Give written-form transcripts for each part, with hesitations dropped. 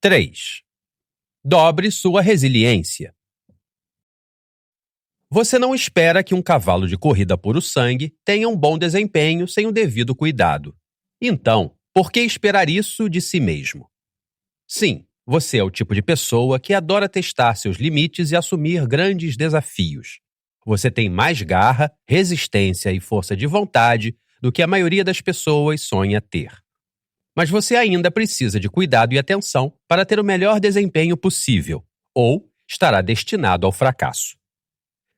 3. Dobre sua resiliência. Você não espera que um cavalo de corrida puro sangue tenha um bom desempenho sem o devido cuidado. Então, por que esperar isso de si mesmo? Sim, você é o tipo de pessoa que adora testar seus limites e assumir grandes desafios. Você tem mais garra, resistência e força de vontade do que a maioria das pessoas sonha ter. Mas você ainda precisa de cuidado e atenção para ter o melhor desempenho possível, ou estará destinado ao fracasso.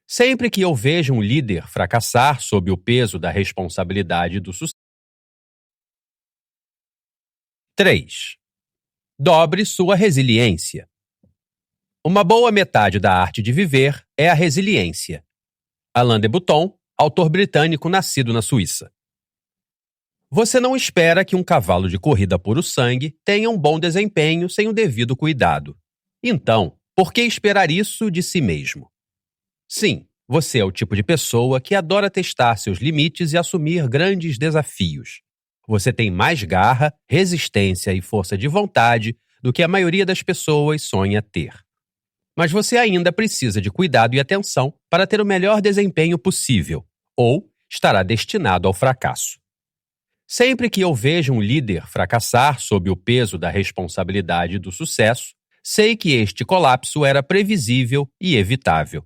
Sempre que eu vejo um líder fracassar sob o peso da responsabilidade do sucesso. 3. Dobre sua resiliência. Uma boa metade da arte de viver é a resiliência. Alain de Botton, autor britânico nascido na Suíça. Você não espera que um cavalo de corrida puro sangue tenha um bom desempenho sem o devido cuidado. Então, por que esperar isso de si mesmo? Sim, você é o tipo de pessoa que adora testar seus limites e assumir grandes desafios. Você tem mais garra, resistência e força de vontade do que a maioria das pessoas sonha ter. Mas você ainda precisa de cuidado e atenção para ter o melhor desempenho possível, ou estará destinado ao fracasso. Sempre que eu vejo um líder fracassar sob o peso da responsabilidade do sucesso, sei que este colapso era previsível e evitável.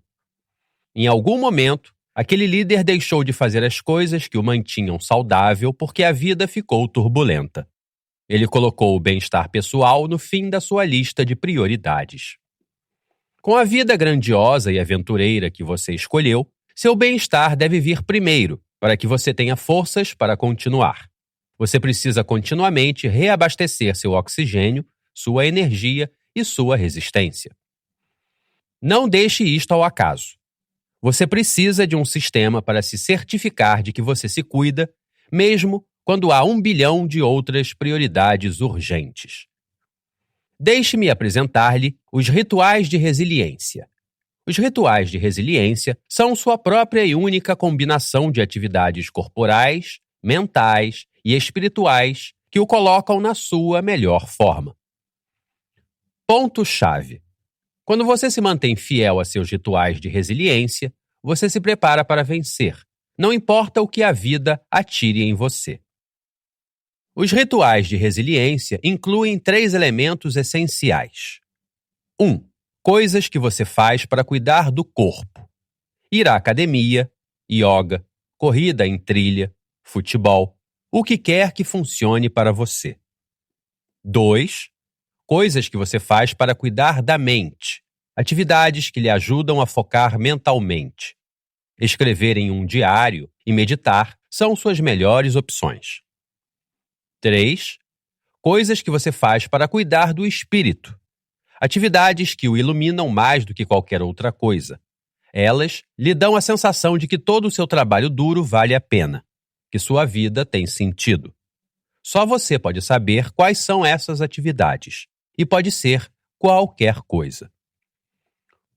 Em algum momento, aquele líder deixou de fazer as coisas que o mantinham saudável porque a vida ficou turbulenta. Ele colocou o bem-estar pessoal no fim da sua lista de prioridades. Com a vida grandiosa e aventureira que você escolheu, seu bem-estar deve vir primeiro, para que você tenha forças para continuar. Você precisa continuamente reabastecer seu oxigênio, sua energia e sua resistência. Não deixe isto ao acaso. Você precisa de um sistema para se certificar de que você se cuida, mesmo quando há 1 bilhão de outras prioridades urgentes. Deixe-me apresentar-lhe os rituais de resiliência. Os rituais de resiliência são sua própria e única combinação de atividades corporais, mentais e espirituais que o colocam na sua melhor forma. Ponto-chave. Quando você se mantém fiel a seus rituais de resiliência, você se prepara para vencer, não importa o que a vida atire em você. Os rituais de resiliência incluem 3 elementos essenciais. 1. Coisas que você faz para cuidar do corpo. Ir à academia, yoga, corrida em trilha, futebol, o que quer que funcione para você. 2. Coisas que você faz para cuidar da mente. Atividades que lhe ajudam a focar mentalmente. Escrever em um diário e meditar são suas melhores opções. 3. Coisas que você faz para cuidar do espírito. Atividades que o iluminam mais do que qualquer outra coisa. Elas lhe dão a sensação de que todo o seu trabalho duro vale a pena, que sua vida tem sentido. Só você pode saber quais são essas atividades, e pode ser qualquer coisa.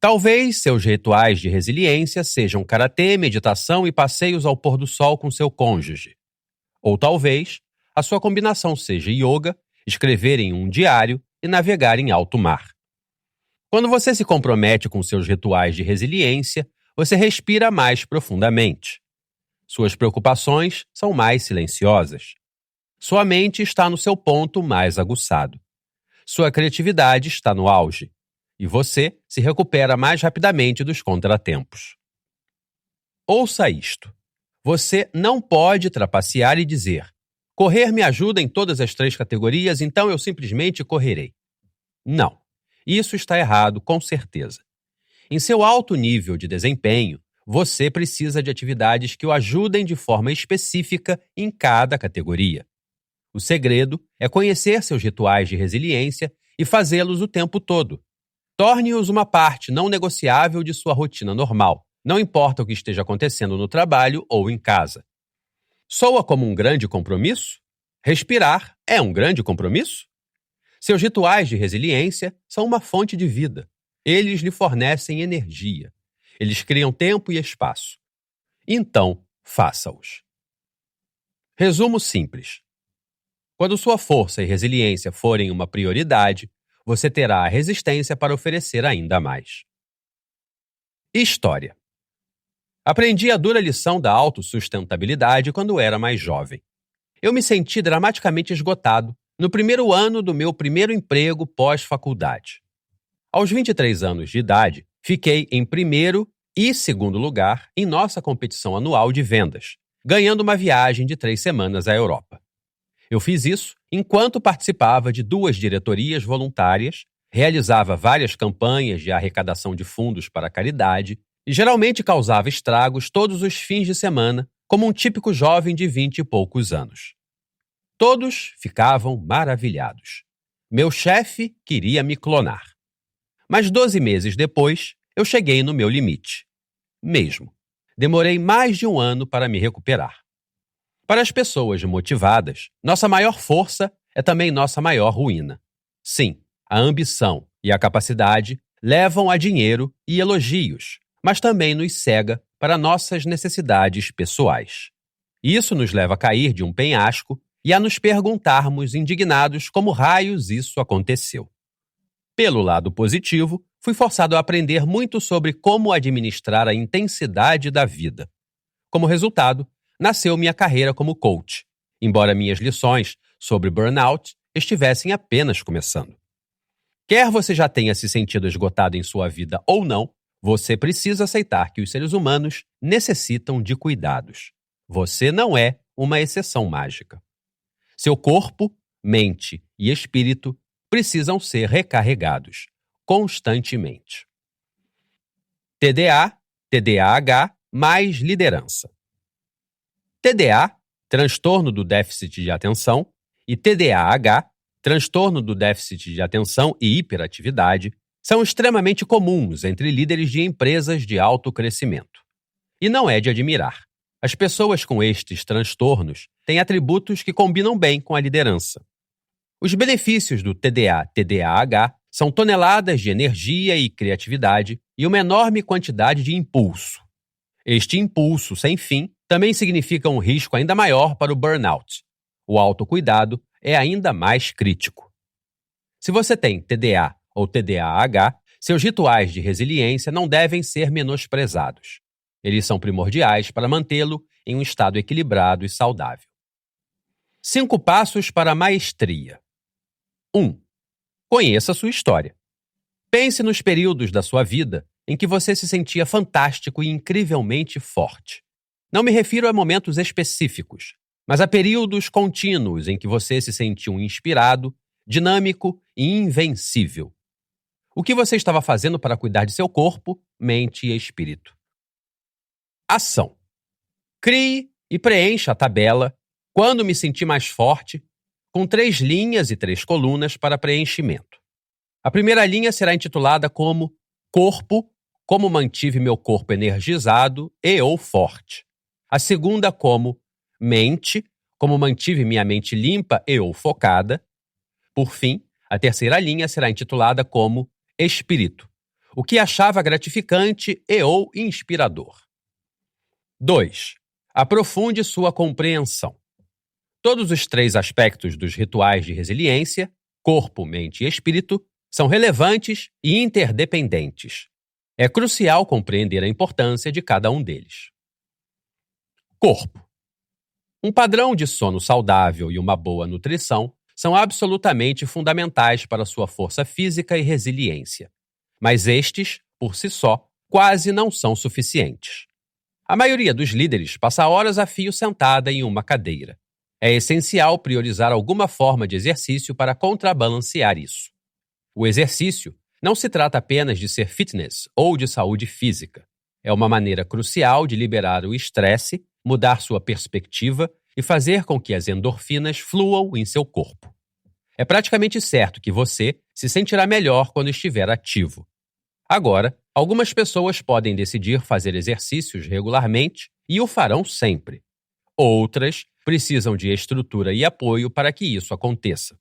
Talvez seus rituais de resiliência sejam karatê, meditação e passeios ao pôr do sol com seu cônjuge. Ou talvez a sua combinação seja yoga, escrever em um diário e navegar em alto mar. Quando você se compromete com seus rituais de resiliência, você respira mais profundamente. Suas preocupações são mais silenciosas. Sua mente está no seu ponto mais aguçado. Sua criatividade está no auge. E você se recupera mais rapidamente dos contratempos. Ouça isto. Você não pode trapacear e dizer: correr me ajuda em todas as 3 categorias, então eu simplesmente correrei. Não. Isso está errado, com certeza. Em seu alto nível de desempenho, você precisa de atividades que o ajudem de forma específica em cada categoria. O segredo é conhecer seus rituais de resiliência e fazê-los o tempo todo. Torne-os uma parte não negociável de sua rotina normal, não importa o que esteja acontecendo no trabalho ou em casa. Soa como um grande compromisso? Respirar é um grande compromisso? Seus rituais de resiliência são uma fonte de vida. Eles lhe fornecem energia. Eles criam tempo e espaço. Então, faça-os. Resumo simples. Quando sua força e resiliência forem uma prioridade, você terá a resistência para oferecer ainda mais. História. Aprendi a dura lição da autossustentabilidade quando era mais jovem. Eu me senti dramaticamente esgotado no primeiro ano do meu primeiro emprego pós-faculdade. Aos 23 anos de idade, fiquei em primeiro e segundo lugar em nossa competição anual de vendas, ganhando uma viagem de 3 semanas à Europa. Eu fiz isso enquanto participava de 2 diretorias voluntárias, realizava várias campanhas de arrecadação de fundos para a caridade e geralmente causava estragos todos os fins de semana, como um típico jovem de 20 e poucos anos. Todos ficavam maravilhados. Meu chefe queria me clonar. Mas 12 meses depois, eu cheguei no meu limite. Mesmo. Demorei mais de 1 ano para me recuperar. Para as pessoas motivadas, nossa maior força é também nossa maior ruína. Sim, a ambição e a capacidade levam a dinheiro e elogios, mas também nos cega para nossas necessidades pessoais. Isso nos leva a cair de um penhasco e a nos perguntarmos indignados como raios isso aconteceu. Pelo lado positivo, fui forçado a aprender muito sobre como administrar a intensidade da vida. Como resultado, nasceu minha carreira como coach, embora minhas lições sobre burnout estivessem apenas começando. Quer você já tenha se sentido esgotado em sua vida ou não, você precisa aceitar que os seres humanos necessitam de cuidados. Você não é uma exceção mágica. Seu corpo, mente e espírito precisam ser recarregados constantemente. TDA, TDAH mais liderança. TDA, transtorno do déficit de atenção, e TDAH, transtorno do déficit de atenção e hiperatividade, são extremamente comuns entre líderes de empresas de alto crescimento. E não é de admirar. As pessoas com estes transtornos têm atributos que combinam bem com a liderança. Os benefícios do TDA-TDAH são toneladas de energia e criatividade e uma enorme quantidade de impulso. Este impulso sem fim também significa um risco ainda maior para o burnout. O autocuidado é ainda mais crítico. Se você tem TDA ou TDAH, seus rituais de resiliência não devem ser menosprezados. Eles são primordiais para mantê-lo em um estado equilibrado e saudável. 5 passos para a maestria. 1. Conheça sua história. Pense nos períodos da sua vida em que você se sentia fantástico e incrivelmente forte. Não me refiro a momentos específicos, mas a períodos contínuos em que você se sentiu inspirado, dinâmico e invencível. O que você estava fazendo para cuidar de seu corpo, mente e espírito? Ação. Crie e preencha a tabela "Quando me senti mais forte", com 3 linhas e 3 colunas para preenchimento. A primeira linha será intitulada como "Corpo, como mantive meu corpo energizado e ou forte". A segunda como "Mente, como mantive minha mente limpa e ou focada". Por fim, a terceira linha será intitulada como "Espírito, o que achava gratificante e ou inspirador". 2. Aprofunde sua compreensão. Todos os 3 aspectos dos rituais de resiliência, corpo, mente e espírito, são relevantes e interdependentes. É crucial compreender a importância de cada um deles. Corpo. Um padrão de sono saudável e uma boa nutrição são absolutamente fundamentais para sua força física e resiliência. Mas estes, por si só, quase não são suficientes. A maioria dos líderes passa horas a fio sentada em uma cadeira. É essencial priorizar alguma forma de exercício para contrabalancear isso. O exercício não se trata apenas de ser fitness ou de saúde física. É uma maneira crucial de liberar o estresse, mudar sua perspectiva e fazer com que as endorfinas fluam em seu corpo. É praticamente certo que você se sentirá melhor quando estiver ativo. Agora, algumas pessoas podem decidir fazer exercícios regularmente e o farão sempre. Outras precisam de estrutura e apoio para que isso aconteça.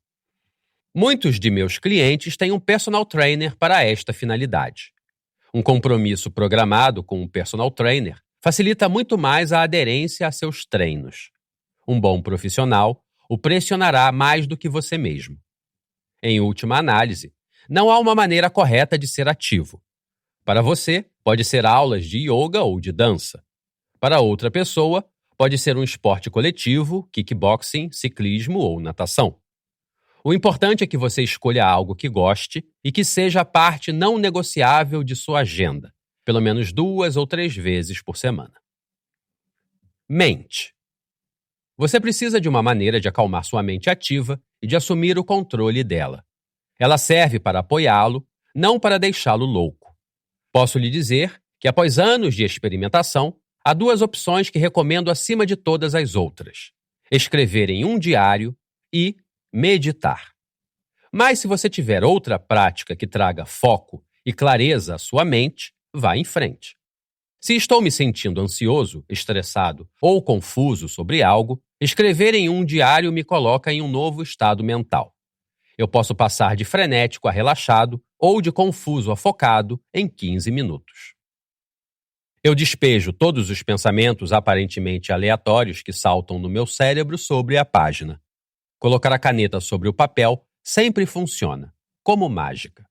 Muitos de meus clientes têm um personal trainer para esta finalidade. Um compromisso programado com um personal trainer facilita muito mais a aderência a seus treinos. Um bom profissional o pressionará mais do que você mesmo. Em última análise, Não há uma maneira correta de ser ativo. Para você, pode ser aulas de yoga ou de dança. Para outra pessoa, pode ser um esporte coletivo, kickboxing, ciclismo ou natação. O importante é que você escolha algo que goste e que seja a parte não negociável de sua agenda, pelo menos 2 ou 3 vezes por semana. Mente. Você precisa de uma maneira de acalmar sua mente ativa e de assumir o controle dela. Ela serve para apoiá-lo, não para deixá-lo louco. Posso lhe dizer que, após anos de experimentação, há 2 opções que recomendo acima de todas as outras: escrever em um diário e meditar. Mas se você tiver outra prática que traga foco e clareza à sua mente, vá em frente. Se estou me sentindo ansioso, estressado ou confuso sobre algo, escrever em um diário me coloca em um novo estado mental. Eu posso passar de frenético a relaxado ou de confuso a focado em 15 minutos. Eu despejo todos os pensamentos aparentemente aleatórios que saltam no meu cérebro sobre a página. Colocar a caneta sobre o papel sempre funciona, como mágica.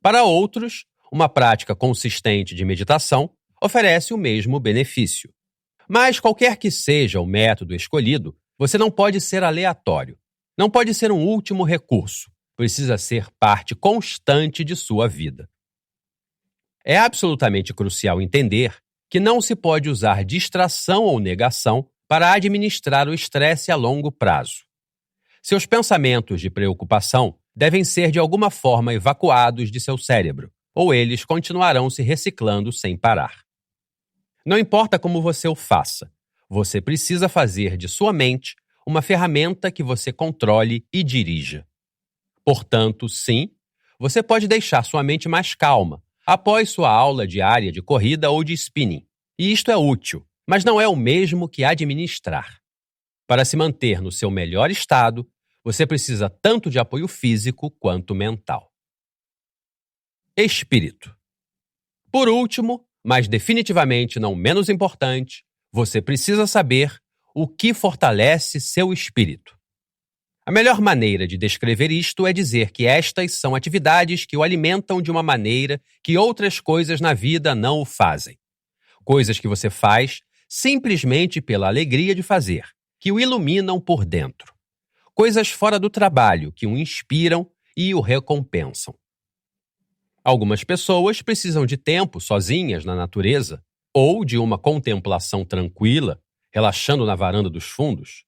Para outros, uma prática consistente de meditação oferece o mesmo benefício. Mas qualquer que seja o método escolhido, você não pode ser aleatório. Não pode ser um último recurso. Precisa ser parte constante de sua vida. É absolutamente crucial entender que não se pode usar distração ou negação para administrar o estresse a longo prazo. Seus pensamentos de preocupação devem ser de alguma forma evacuados de seu cérebro, ou eles continuarão se reciclando sem parar. Não importa como você o faça, você precisa fazer de sua mente uma ferramenta que você controle e dirija. Portanto, sim, você pode deixar sua mente mais calma após sua aula diária de corrida ou de spinning. E isto é útil, mas não é o mesmo que administrar. Para se manter no seu melhor estado, você precisa tanto de apoio físico quanto mental. Espírito. Por último, mas definitivamente não menos importante, você precisa saber o que fortalece seu espírito. A melhor maneira de descrever isto é dizer que estas são atividades que o alimentam de uma maneira que outras coisas na vida não o fazem. Coisas que você faz simplesmente pela alegria de fazer, que o iluminam por dentro. Coisas fora do trabalho que o inspiram e o recompensam. Algumas pessoas precisam de tempo sozinhas na natureza ou de uma contemplação tranquila, relaxando na varanda dos fundos.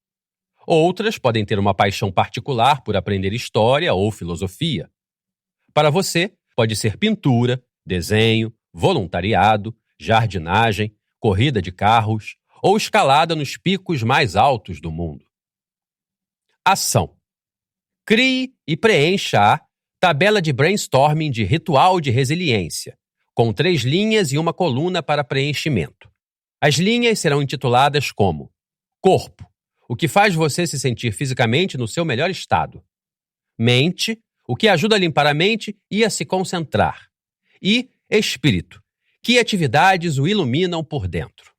Outras podem ter uma paixão particular por aprender história ou filosofia. Para você, pode ser pintura, desenho, voluntariado, jardinagem, corrida de carros ou escalada nos picos mais altos do mundo. Ação. Crie e preencha a tabela de brainstorming de ritual de resiliência, com 3 linhas e uma coluna para preenchimento. As linhas serão intituladas como Corpo, o que faz você se sentir fisicamente no seu melhor estado. Mente, o que ajuda a limpar a mente e a se concentrar. E Espírito, que atividades o iluminam por dentro.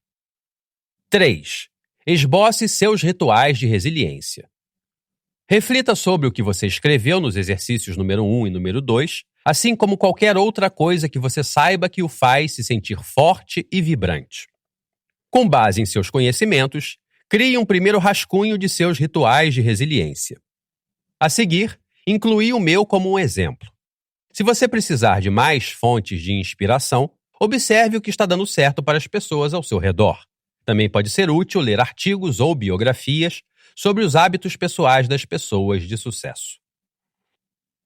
3. Esboce seus rituais de resiliência. Reflita sobre o que você escreveu nos exercícios número 1 e número 2, assim como qualquer outra coisa que você saiba que o faz se sentir forte e vibrante. Com base em seus conhecimentos, crie um primeiro rascunho de seus rituais de resiliência. A seguir, incluí o meu como um exemplo. Se você precisar de mais fontes de inspiração, observe o que está dando certo para as pessoas ao seu redor. Também pode ser útil ler artigos ou biografias sobre os hábitos pessoais das pessoas de sucesso.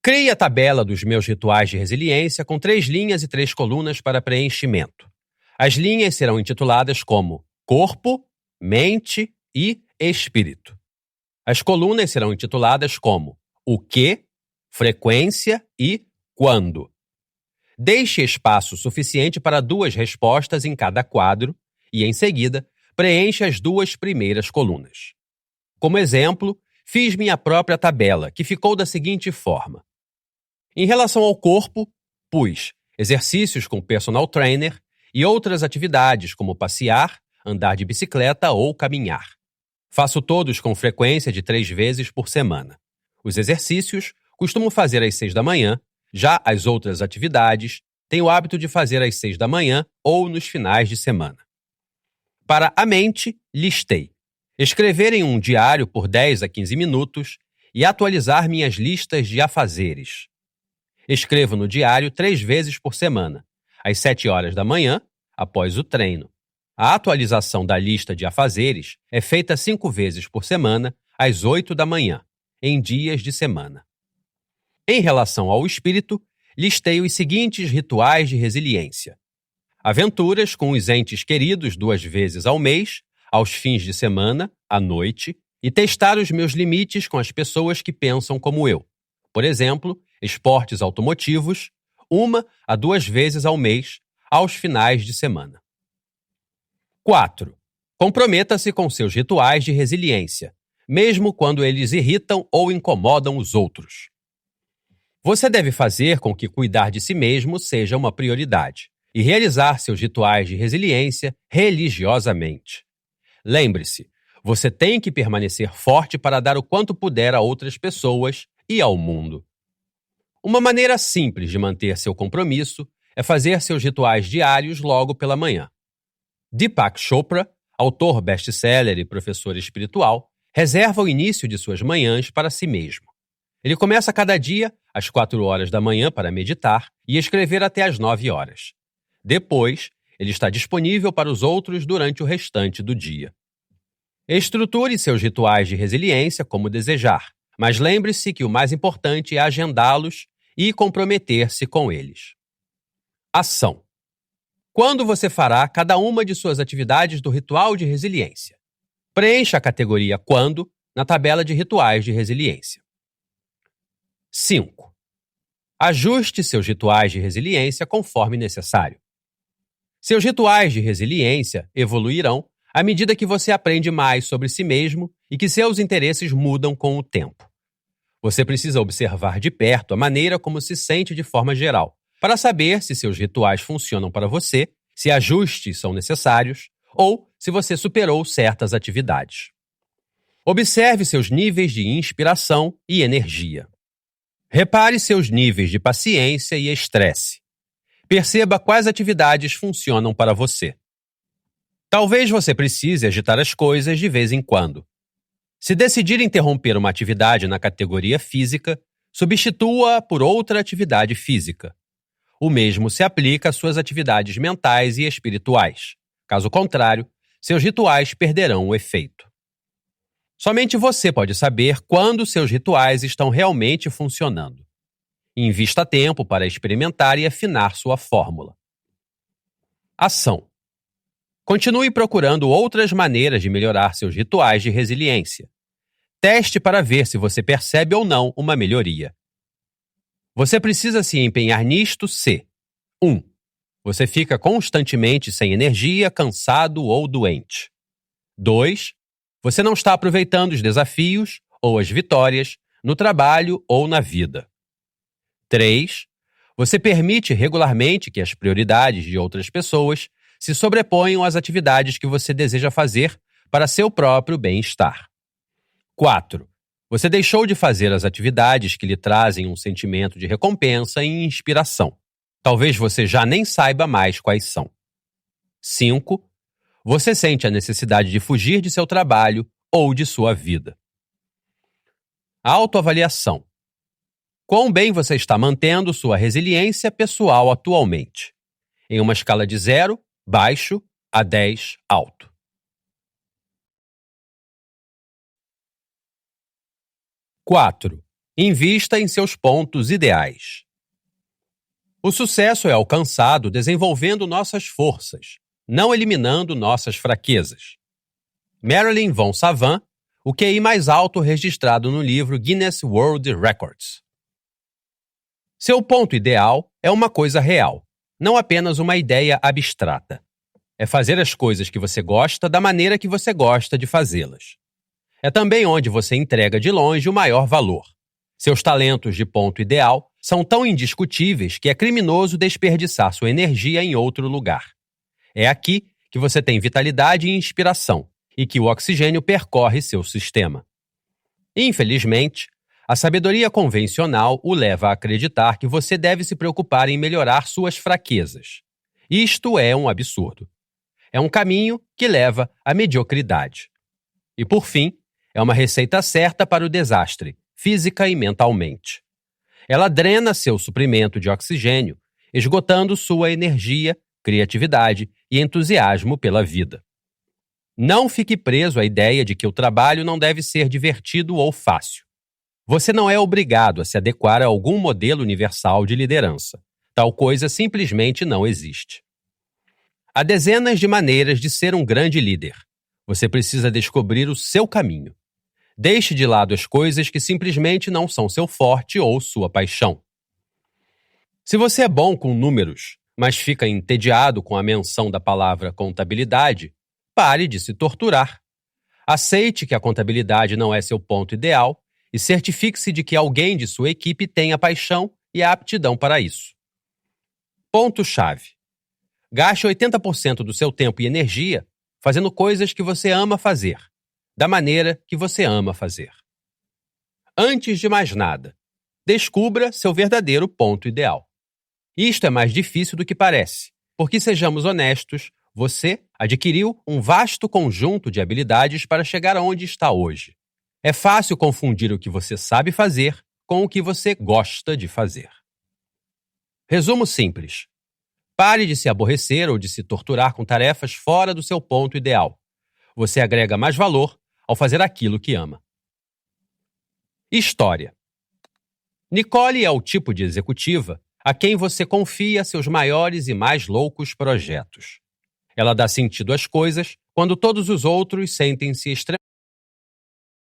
Crie a tabela dos meus rituais de resiliência com 3 linhas e 3 colunas para preenchimento. As linhas serão intituladas como Corpo, Mente e Espírito. As colunas serão intituladas como O que, Frequência e Quando. Deixe espaço suficiente para 2 respostas em cada quadro e, em seguida, preencha as 2 primeiras colunas. Como exemplo, fiz minha própria tabela, que ficou da seguinte forma. Em relação ao corpo, pus exercícios com personal trainer e outras atividades como passear, andar de bicicleta ou caminhar. Faço todos com frequência de 3 vezes por semana. Os exercícios costumo fazer às 6 da manhã, Já as outras atividades, tenho o hábito de fazer às 6 da manhã ou nos finais de semana. Para a mente, listei. Escrever em um diário por 10 a 15 minutos e atualizar minhas listas de afazeres. Escrevo no diário 3 vezes por semana, às 7 horas da manhã, após o treino. A atualização da lista de afazeres é feita 5 vezes por semana, às 8 da manhã, em dias de semana. Em relação ao espírito, listei os seguintes rituais de resiliência: aventuras com os entes queridos 2 vezes ao mês, aos fins de semana, à noite, e testar os meus limites com as pessoas que pensam como eu. Por exemplo, esportes automotivos, 1 a 2 vezes ao mês, aos finais de semana. 4. Comprometa-se com seus rituais de resiliência, mesmo quando eles irritam ou incomodam os outros. Você deve fazer com que cuidar de si mesmo seja uma prioridade e realizar seus rituais de resiliência religiosamente. Lembre-se, você tem que permanecer forte para dar o quanto puder a outras pessoas e ao mundo. Uma maneira simples de manter seu compromisso é fazer seus rituais diários logo pela manhã. Deepak Chopra, autor best-seller e professor espiritual, reserva o início de suas manhãs para si mesmo. Ele começa cada dia às 4 horas da manhã para meditar e escrever até às 9 horas. Depois, ele está disponível para os outros durante o restante do dia. Estruture seus rituais de resiliência como desejar, mas lembre-se que o mais importante é agendá-los e comprometer-se com eles. Ação. Quando você fará cada uma de suas atividades do ritual de resiliência? Preencha a categoria Quando na tabela de rituais de resiliência. 5. Ajuste seus rituais de resiliência conforme necessário. Seus rituais de resiliência evoluirão à medida que você aprende mais sobre si mesmo e que seus interesses mudam com o tempo. Você precisa observar de perto a maneira como se sente de forma geral, para saber se seus rituais funcionam para você, se ajustes são necessários ou se você superou certas atividades. Observe seus níveis de inspiração e energia. Repare seus níveis de paciência e estresse. Perceba quais atividades funcionam para você. Talvez você precise agitar as coisas de vez em quando. Se decidir interromper uma atividade na categoria física, substitua-a por outra atividade física. O mesmo se aplica às suas atividades mentais e espirituais. Caso contrário, seus rituais perderão o efeito. Somente você pode saber quando seus rituais estão realmente funcionando. Invista tempo para experimentar e afinar sua fórmula. Ação. Continue procurando outras maneiras de melhorar seus rituais de resiliência. Teste para ver se você percebe ou não uma melhoria. Você precisa se empenhar nisto se 1. Você fica constantemente sem energia, cansado ou doente. 2. Você não está aproveitando os desafios ou as vitórias no trabalho ou na vida. 3. Você permite regularmente que as prioridades de outras pessoas se sobreponham às atividades que você deseja fazer para seu próprio bem-estar. 4. Você deixou de fazer as atividades que lhe trazem um sentimento de recompensa e inspiração. Talvez você já nem saiba mais quais são. 5. Você sente a necessidade de fugir de seu trabalho ou de sua vida. Autoavaliação. Quão bem você está mantendo sua resiliência pessoal atualmente? Em uma escala de 0, baixo, a 10, alto. Quatro. Invista em seus pontos ideais. O sucesso é alcançado desenvolvendo nossas forças, não eliminando nossas fraquezas. Marilyn von Savant, o QI mais alto registrado no livro Guinness World Records. Seu ponto ideal é uma coisa real, não apenas uma ideia abstrata. É fazer as coisas que você gosta da maneira que você gosta de fazê-las. É também onde você entrega de longe o maior valor. Seus talentos de ponto ideal são tão indiscutíveis que é criminoso desperdiçar sua energia em outro lugar. É aqui que você tem vitalidade e inspiração, e que o oxigênio percorre seu sistema. Infelizmente, A sabedoria convencional o leva a acreditar que você deve se preocupar em melhorar suas fraquezas. Isto é um absurdo. É um caminho que leva à mediocridade. E, por fim, é uma receita certa para o desastre, física e mentalmente. Ela drena seu suprimento de oxigênio, esgotando sua energia, criatividade e entusiasmo pela vida. Não fique preso à ideia de que o trabalho não deve ser divertido ou fácil. Você não é obrigado a se adequar a algum modelo universal de liderança. Tal coisa simplesmente não existe. Há dezenas de maneiras de ser um grande líder. Você precisa descobrir o seu caminho. Deixe de lado as coisas que simplesmente não são seu forte ou sua paixão. Se você é bom com números, mas fica entediado com a menção da palavra contabilidade, pare de se torturar. Aceite que a contabilidade não é seu ponto ideal e certifique-se de que alguém de sua equipe tem a paixão e a aptidão para isso. Ponto-chave. Gaste 80% do seu tempo e energia fazendo coisas que você ama fazer, da maneira que você ama fazer. Antes de mais nada, descubra seu verdadeiro ponto ideal. Isto é mais difícil do que parece, porque, sejamos honestos, você adquiriu um vasto conjunto de habilidades para chegar aonde está hoje. É fácil confundir o que você sabe fazer com o que você gosta de fazer. Resumo simples. Pare de se aborrecer ou de se torturar com tarefas fora do seu ponto ideal. Você agrega mais valor ao fazer aquilo que ama. História. Nicole é o tipo de executiva a quem você confia seus maiores e mais loucos projetos. Ela dá sentido às coisas quando todos os outros sentem-se extremamente